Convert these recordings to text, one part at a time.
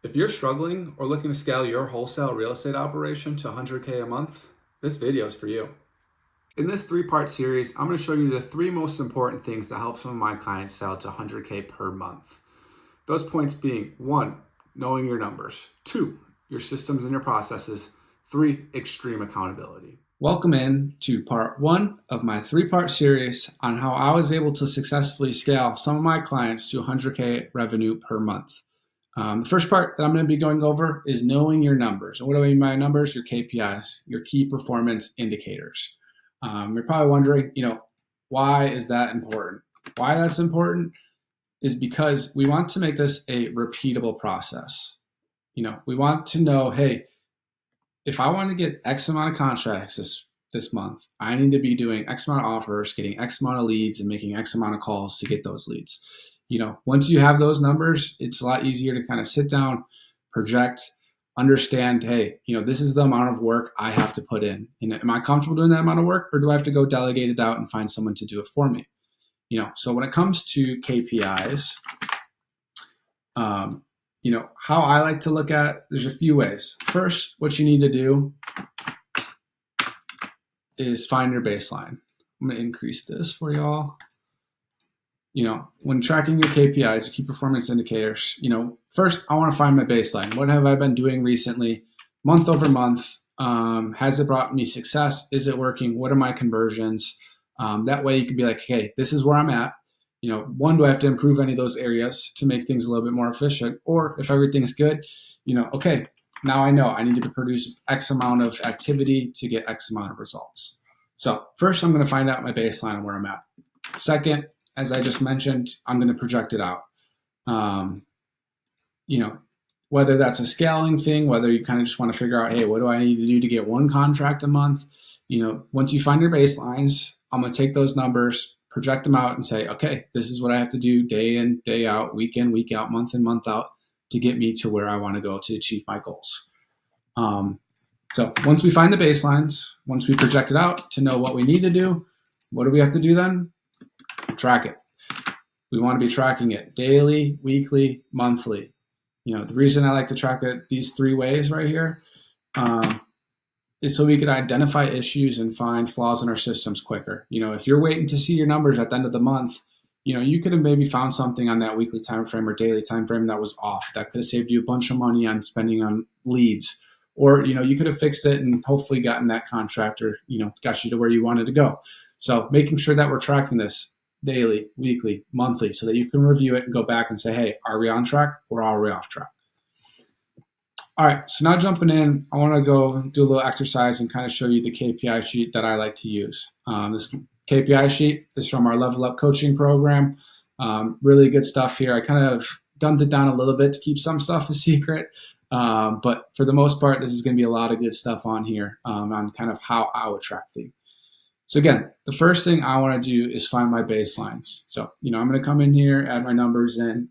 If you're struggling or looking to scale your wholesale real estate operation to 100K a month, this video is for you. In this three-part series, I'm going to show you the three most important things that help some of my clients sell to 100K per month. Those points being: 1, knowing your numbers; 2, your systems and your processes; 3, extreme accountability. Welcome in to part 1 of my three-part series on how I was able to successfully scale some of my clients to 100K revenue per month. The first part that I'm going to be going over is knowing your numbers. And what do I mean by numbers? Your KPIs, your key performance indicators. You're probably wondering, why is that important? Why that's important is because we want to make this a repeatable process. We want to know, hey, if I want to get X amount of contracts this month, I need to be doing X amount of offers, getting X amount of leads, and making X amount of calls to get those leads. Once you have those numbers, it's a lot easier to kind of sit down, project, understand, hey, this is the amount of work I have to put in. Am I comfortable doing that amount of work, or do I have to go delegate it out and find someone to do it for me? So when it comes to KPIs, how I like to look at, there's a few ways. First, what you need to do is find your baseline. I'm going to increase this for y'all. When tracking your KPIs, your key performance indicators, first I want to find my baseline. What have I been doing recently, month over month? Has it brought me success? Is it working? What are my conversions? That way you can be like, hey, this is where I'm at. One, do I have to improve any of those areas to make things a little bit more efficient? Or if everything's good, okay, now I know I need to produce X amount of activity to get X amount of results. So first I'm going to find out my baseline and where I'm at. Second, as I just mentioned, I'm going to project it out. Whether that's a scaling thing, whether you kind of just want to figure out, hey, what do I need to do to get one contract a month? Once you find your baselines, I'm going to take those numbers, project them out and say, okay, this is what I have to do day in, day out, week in, week out, month in, month out to get me to where I want to go to achieve my goals. So once we find the baselines, once we project it out to know what we need to do, what do we have to do then? Track it. We want to be tracking it daily, weekly, monthly. The reason I like to track it these three ways right here is so we could identify issues and find flaws in our systems quicker. If you're waiting to see your numbers at the end of the month, you could have maybe found something on that weekly time frame or daily time frame that was off. That could have saved you a bunch of money on spending on leads. Or, you could have fixed it and hopefully gotten that contract or, got you to where you wanted to go. So making sure that we're tracking this daily, weekly, monthly, so that you can review it and go back and say, hey, are we on track or are we off track? All right, so now jumping in, I want to go do a little exercise and kind of show you the KPI sheet that I like to use. This KPI sheet is from our Level Up coaching program. Really good stuff here. I kind of dumbed it down a little bit to keep some stuff a secret, but for the most part, this is going to be a lot of good stuff on here on kind of how I would track things. So again, the first thing I want to do is find my baselines. So, I'm going to come in here, add my numbers in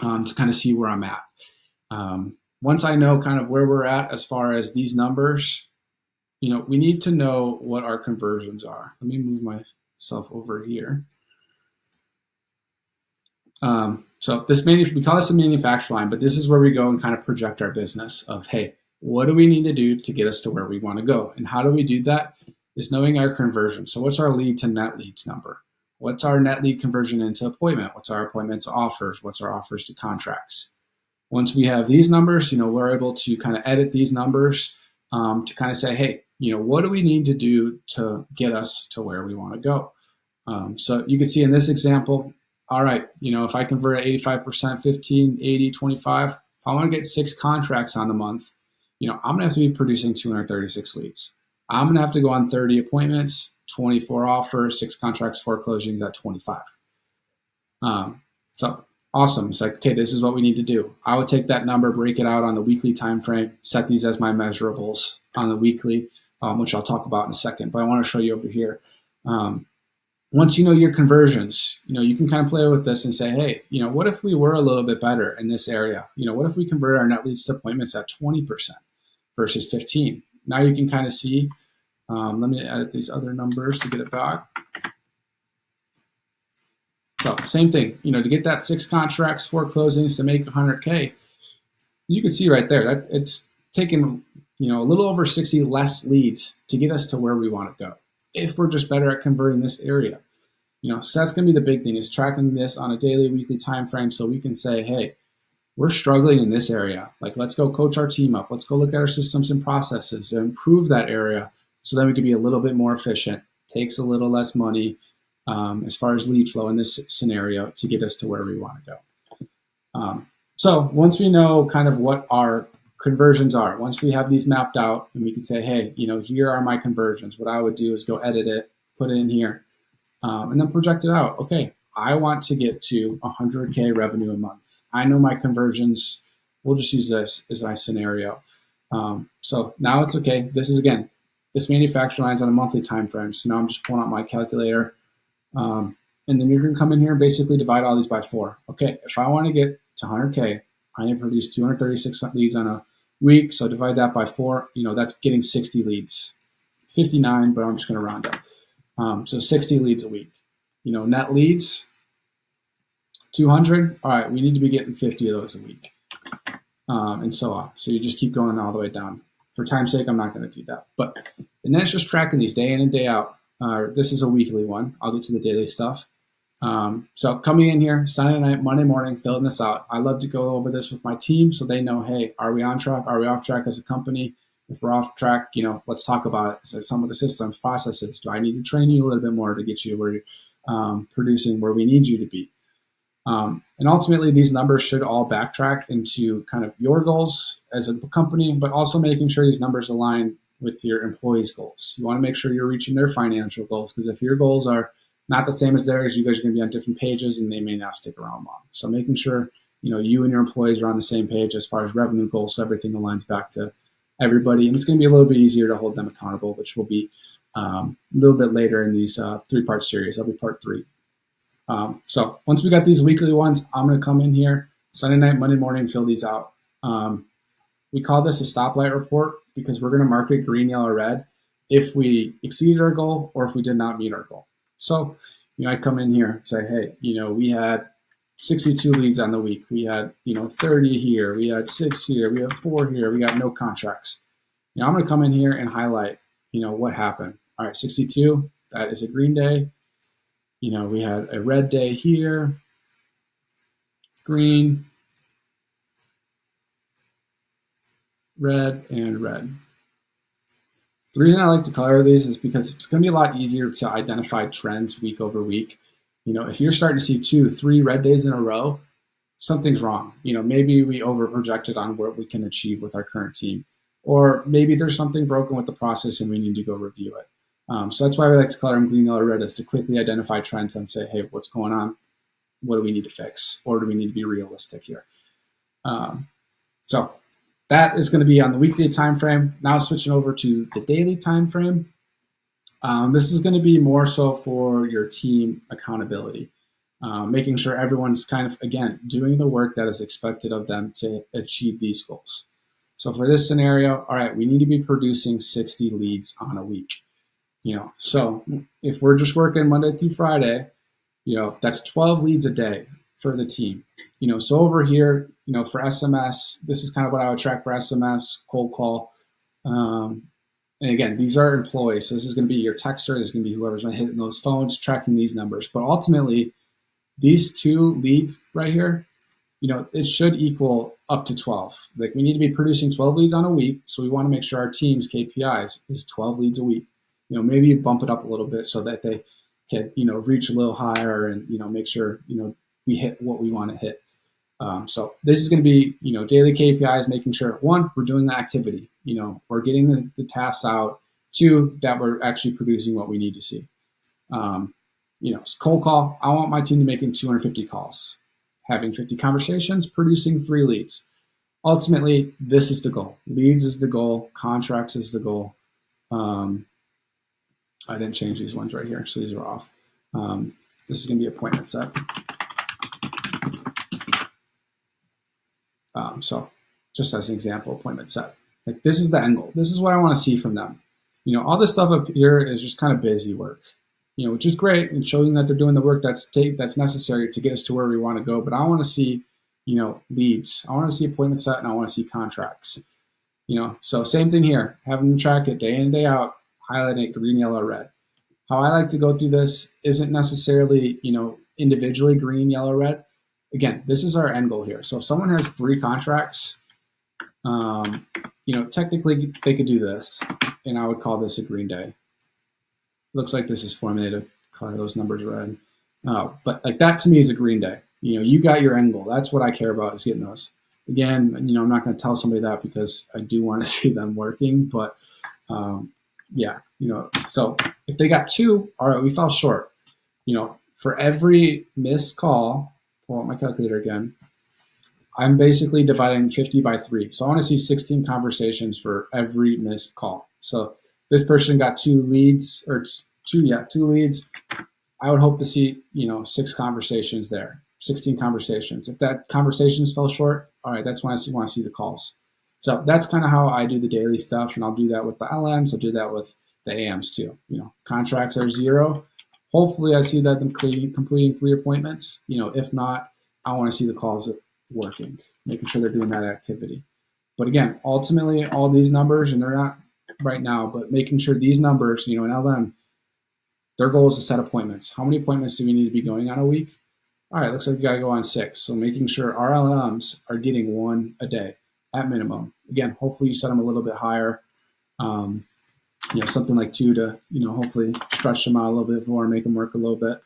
to kind of see where I'm at. Once I know kind of where we're at as far as these numbers, we need to know what our conversions are. Let me move myself over here. So we call this a manufacturer line, but this is where we go and kind of project our business of, hey, what do we need to do to get us to where we want to go? And how do we do that? Is knowing our conversion. So what's our lead to net leads number? What's our net lead conversion into appointment? What's our appointment to offers? What's our offers to contracts? Once we have these numbers, we're able to kind of edit these numbers to kind of say, hey, what do we need to do to get us to where we want to go? So you can see in this example, all right, if I convert at 85%, 15, 80, 25, if I want to get 6 contracts on the month, I'm going to have to be producing 236 leads. I'm going to have to go on 30 appointments, 24 offers, 6 contracts, 4 closings at 25. So awesome. It's like, okay, this is what we need to do. I would take that number, break it out on the weekly time frame, set these as my measurables on the weekly, which I'll talk about in a second. But I want to show you over here. Once you know your conversions, you can kind of play with this and say, hey, what if we were a little bit better in this area? What if we convert our net leads to appointments at 20% versus 15%? Now you can kind of see, let me edit these other numbers to get it back. So same thing, to get that 6 contracts, 4 closings to make 100K, You can see right there that it's taken, a little over 60 less leads to get us to where we want to go if we're just better at converting this area. So that's going to be the big thing, is tracking this on a daily, weekly time frame, so we can say, hey, we're struggling in this area. Like, let's go coach our team up. Let's go look at our systems and processes and improve that area, so then we can be a little bit more efficient. Takes a little less money as far as lead flow in this scenario to get us to where we want to go. So once we know kind of what our conversions are, once we have these mapped out and we can say, hey, here are my conversions, what I would do is go edit it, put it in here, and then project it out. Okay, I want to get to 100K revenue a month. I know my conversions. We'll just use this as my scenario. So now it's okay. This is, again, this manufacturing line is on a monthly time frame. So now I'm just pulling out my calculator. And then you're going to come in here and basically divide all these by 4. Okay, if I want to get to 100K, I need to produce 236 leads on a week. So divide that by 4. That's getting 60 leads. 59, but I'm just going to round up. So 60 leads a week. Net leads, 200. All right, we need to be getting 50 of those a week, and so on. So you just keep going all the way down. For time's sake, I'm not going to do that. And then it's just tracking these day in and day out. This is a weekly one. I'll get to the daily stuff. So coming in here, Sunday night, Monday morning, filling this out. I love to go over this with my team so they know, hey, are we on track? Are we off track as a company? If we're off track, let's talk about it. So some of the systems, processes, do I need to train you a little bit more to get you where you're producing where we need you to be? And ultimately, these numbers should all backtrack into kind of your goals as a company, but also making sure these numbers align with your employees' goals. You want to make sure you're reaching their financial goals, because if your goals are not the same as theirs, you guys are going to be on different pages and they may not stick around long. So making sure, you and your employees are on the same page as far as revenue goals, so everything aligns back to everybody. And it's going to be a little bit easier to hold them accountable, which will be a little bit later in these 3-part series. That'll be part 3. So once we got these weekly ones, I'm going to come in here Sunday night, Monday morning, fill these out. We call this a stoplight report because we're going to mark it green, yellow, red if we exceeded our goal or if we did not meet our goal. So, I come in here and say, hey, we had 62 leads on the week. We had, 30 here. We had 6 here. We have 4 here. We got no contracts. I'm going to come in here and highlight, what happened. All right, 62, that is a green day. We had a red day here, green, red, and red. The reason I like to color these is because it's going to be a lot easier to identify trends week over week. If you're starting to see 2, 3 red days in a row, something's wrong. Maybe we over projected on what we can achieve with our current team, or maybe there's something broken with the process and we need to go review it. So that's why we like to color them green, yellow, red, is to quickly identify trends and say, hey, what's going on? What do we need to fix? Or do we need to be realistic here? So that is going to be on the weekly time frame. Now switching over to the daily time frame. This is going to be more so for your team accountability, making sure everyone's kind of, again, doing the work that is expected of them to achieve these goals. So for this scenario, all right, we need to be producing 60 leads on a week. So if we're just working Monday through Friday, that's 12 leads a day for the team. So over here, for SMS, this is kind of what I would track for SMS, cold call. And again, these are employees. So this is going to be your texter. This is going to be whoever's hitting those phones, tracking these numbers. But ultimately, these 2 leads right here, it should equal up to 12. Like, we need to be producing 12 leads on a week. So we want to make sure our team's KPIs is 12 leads a week. Maybe you bump it up a little bit so that they can, reach a little higher and, make sure, we hit what we want to hit. So this is going to be, daily KPIs, making sure, 1, we're doing the activity, we're getting the tasks out. 2, that we're actually producing what we need to see. Cold call, I want my team to making 250 calls, having 50 conversations, producing 3 leads. Ultimately, this is the goal. Leads is the goal. Contracts is the goal. I didn't change these ones right here, so these are off. This is going to be appointment set. So just as an example, appointment set. Like, this is the end goal. This is what I want to see from them. All this stuff up here is just kind of busy work, which is great and showing that they're doing the work that's necessary to get us to where we want to go. But I want to see, leads. I want to see appointments set and I want to see contracts. So same thing here, having them track it day in, day out, highlighting it green, yellow, red. How I like to go through this isn't necessarily, individually green, yellow, red. Again, this is our end goal here. So if someone has 3 contracts, technically they could do this, and I would call this a green day. Looks like this is formulated to color those numbers red. But like that to me is a green day. You got your end goal. That's what I care about, is getting those. Again, I'm not going to tell somebody that because I do want to see them working, but so if they got 2, all right, we fell short. For every missed call, pull out my calculator again, I'm basically dividing 50 by 3. So I want to see 16 conversations for every missed call. So this person got 2 leads, or 2 leads. I would hope to see, 6 conversations there, 16 conversations. If that conversations fell short, all right, that's when I want to see the calls. So that's kind of how I do the daily stuff, and I'll do that with the LMs. I'll do that with the AMs too. Contracts are 0. Hopefully I see that them completing 3 appointments. If not, I want to see the calls working, making sure they're doing that activity. But again, ultimately, all these numbers, and they're not right now, but making sure these numbers, an LM, their goal is to set appointments. How many appointments do we need to be going on a week? All right, looks like we got to go on 6. So making sure our LMs are getting 1 a day at minimum. Again, hopefully you set them a little bit higher. Something like 2 to, hopefully stretch them out a little bit more, make them work a little bit.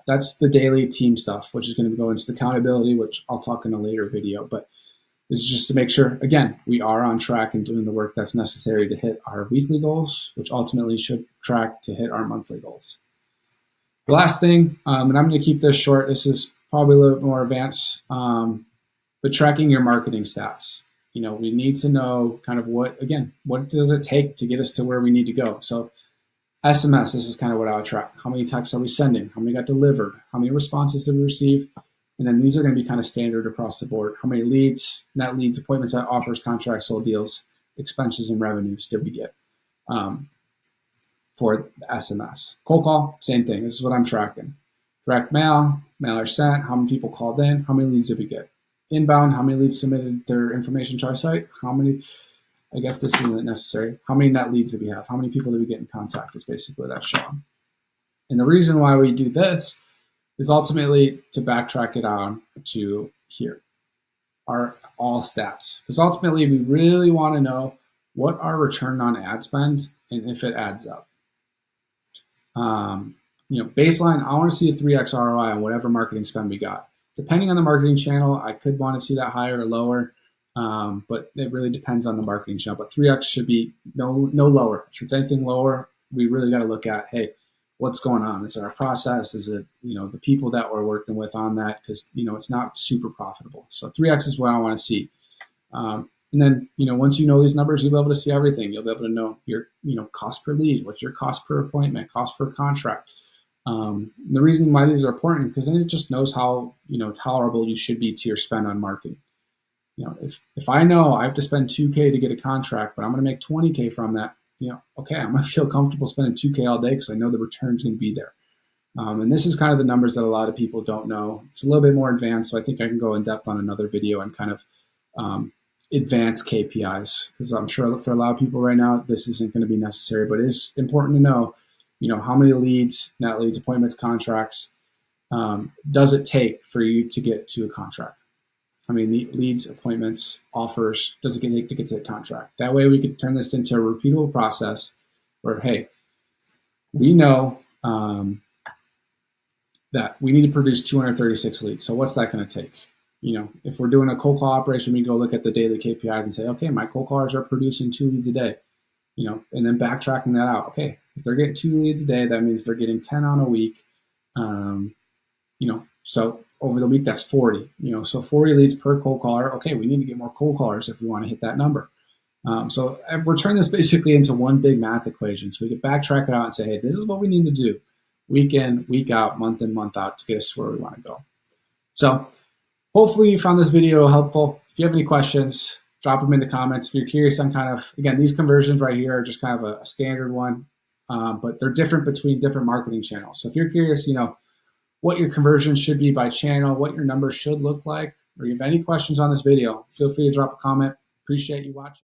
That's the daily team stuff, which is going to go into the accountability, which I'll talk in a later video. But this is just to make sure, again, we are on track and doing the work that's necessary to hit our weekly goals, which ultimately should track to hit our monthly goals. The last thing, and I'm going to keep this short, this is probably a little bit more advanced, but tracking your marketing stats. We need to know kind of what does it take to get us to where we need to go? So SMS, this is kind of what I would track. How many texts are we sending? How many got delivered? How many responses did we receive? And then these are going to be kind of standard across the board. How many leads, net leads, appointments, offers, contracts, sold deals, expenses, and revenues did we get for the SMS? Cold call, same thing. This is what I'm tracking. Direct mail, mailer sent, how many people called in, how many leads did we get? Inbound, how many leads submitted their information to our site? How many, I guess this isn't necessary. How many net leads did we have? How many people did we get in contact is basically what that's showing. And the reason why we do this is ultimately to backtrack it on to here, our all stats. Because ultimately we really want to know what our return on ad spend and if it adds up. Baseline, I want to see a 3x ROI on whatever marketing spend we got. Depending on the marketing channel, I could want to see that higher or lower, but it really depends on the marketing channel. But 3x should be no lower. If it's anything lower, we really got to look at, hey, what's going on? Is it our process? Is it, the people that we're working with on that? Because, it's not super profitable. So 3x is what I want to see. And then, once you know these numbers, you'll be able to see everything. You'll be able to know your, cost per lead, what's your cost per appointment, cost per contract. The reason why these are important, because then it just knows how, tolerable you should be to your spend on marketing. If I know I have to spend $2K to get a contract, but I'm going to make $20K from that, okay, I'm going to feel comfortable spending $2K all day because I know the return's going to be there. And this is kind of the numbers that a lot of people don't know. It's a little bit more advanced, so I think I can go in depth on another video and kind of advanced KPIs, because I'm sure for a lot of people right now, this isn't going to be necessary, but it is important to know, how many leads, net leads, appointments, contracts, does it take for you to get to a contract? How many leads, appointments, offers does it take to get to a contract? That way we could turn this into a repeatable process where, hey, we know that we need to produce 236 leads. So what's that going to take? If we're doing a cold call operation, we go look at the daily KPIs and say, okay, my cold callers are producing 2 leads a day, and then backtracking that out. Okay, if they're getting 2 leads a day, that means they're getting 10 on a week. So over the week, that's 40. So 40 leads per cold caller. Okay, we need to get more cold callers if we want to hit that number. So we're turning this basically into one big math equation. So we can backtrack it out and say, hey, this is what we need to do week in, week out, month in, month out to get us to where we want to go. So hopefully you found this video helpful. If you have any questions, drop them in the comments. If you're curious on kind of, again, these conversions right here are just kind of a standard one, but they're different between different marketing channels. So if you're curious, what your conversions should be by channel, what your numbers should look like, or if you have any questions on this video, feel free to drop a comment. Appreciate you watching.